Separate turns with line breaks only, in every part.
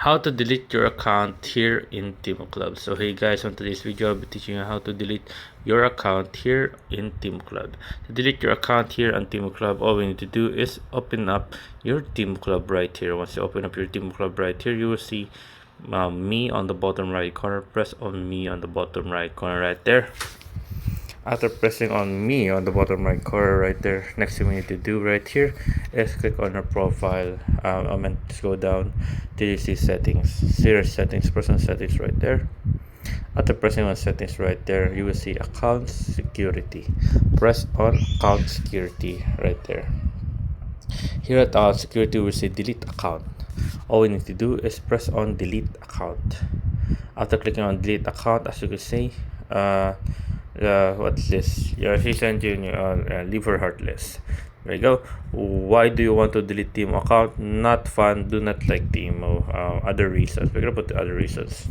How to delete your account here in Timo Club. So hey guys, on today's video I'll be teaching you how to delete your account here in Timo Club. To delete your account here on Timo Club, all we need to do is open up your Timo Club right here. Once you open up your Timo Club right here, you will see me on the bottom right corner. Press on me on the bottom right corner right there. After pressing on me on the bottom right corner right there, next thing we need to do right here is click on our profile. I meant to go down till you see settings, serious settings, personal settings right there. After pressing on settings right there, you will see account security. Press on account security right there. Here at account security, we will say delete account. All we need to do is press on delete account. After clicking on delete account, as you can see, what's this? Yeah, she sent you leave her heartless. There you go. Why do you want to delete Timo account? Not fun. Do not like Timo. Other reasons. We're gonna put the other reasons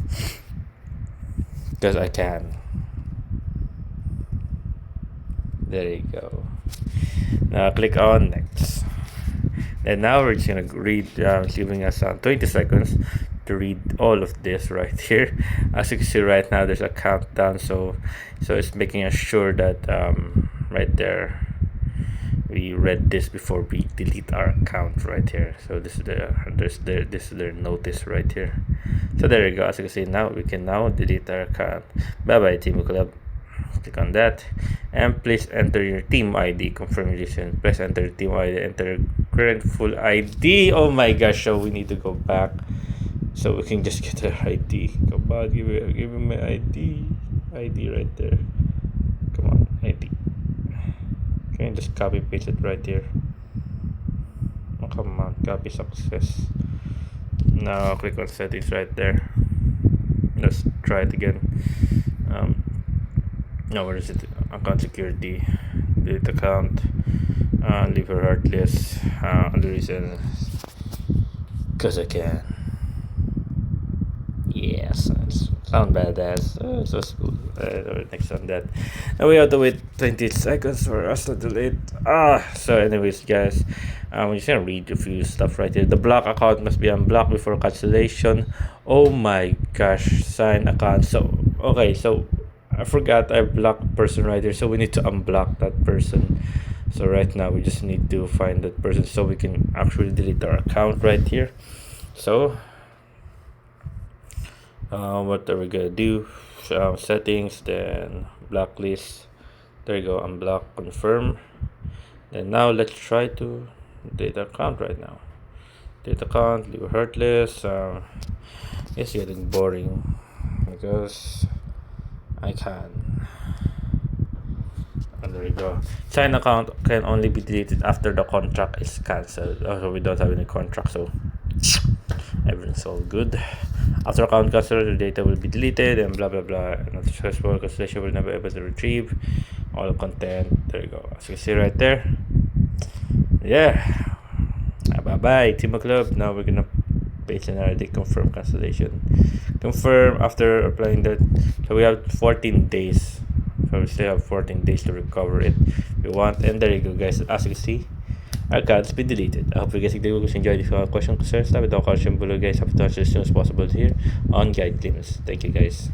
because I can. There you go. Now click on next. And now we're just gonna read. Giving us 20 seconds to read all of this right here. As you can see right now, there's a countdown, so it's making us sure that right there we read this before we delete our account right here. So this is their notice right here. So there you go. As you can see, now we can now delete our account. Bye bye Timo Club. Click on that and please enter your team ID. Confirm your decision. Please enter team ID. Enter current full ID. Oh my gosh, so we need to go back so we can just get our ID. Come on, give me my ID right there. Come on, ID. Okay, just copy paste it right here. Oh, come on, copy success. Now click on settings right there. Let's try it again. Now where is it? Account security, delete account, leave her heartless. The reason, cause I can. Yes, sound badass. So cool. Next on that. Now we have to wait 20 seconds for us to delete. So anyways, guys, I'm just gonna read a few stuff right here. The block account must be unblocked before cancellation. Oh my gosh, sign account. So okay, so I forgot I blocked person right here, so we need to unblock that person. So right now we just need to find that person so we can actually delete our account right here. So what are we gonna do? Settings, then blacklist. There you go, unblock, confirm. Then now let's try to delete our account right now. Delete account, leave heartless. It's getting boring because I can. And there you go. Sign account can only be deleted after the contract is cancelled. Also, we don't have any contract, so everything's all good. After account cancelled, the data will be deleted and blah blah blah. Not successful cancellation will never be able to retrieve all the content. There you go. As you can see right there. Yeah. Bye bye Timo Club. Now we're gonna paste another day, confirm cancellation. Confirm after applying that. So we have 14 days. So we still have 14 days to recover it if we want. And there you go, guys. As you can see, our account's been deleted. I hope you guys enjoyed this question, concerns. Stop it down, comment below, guys. Have to answer as soon as possible here on Guide Claims. Thank you, guys.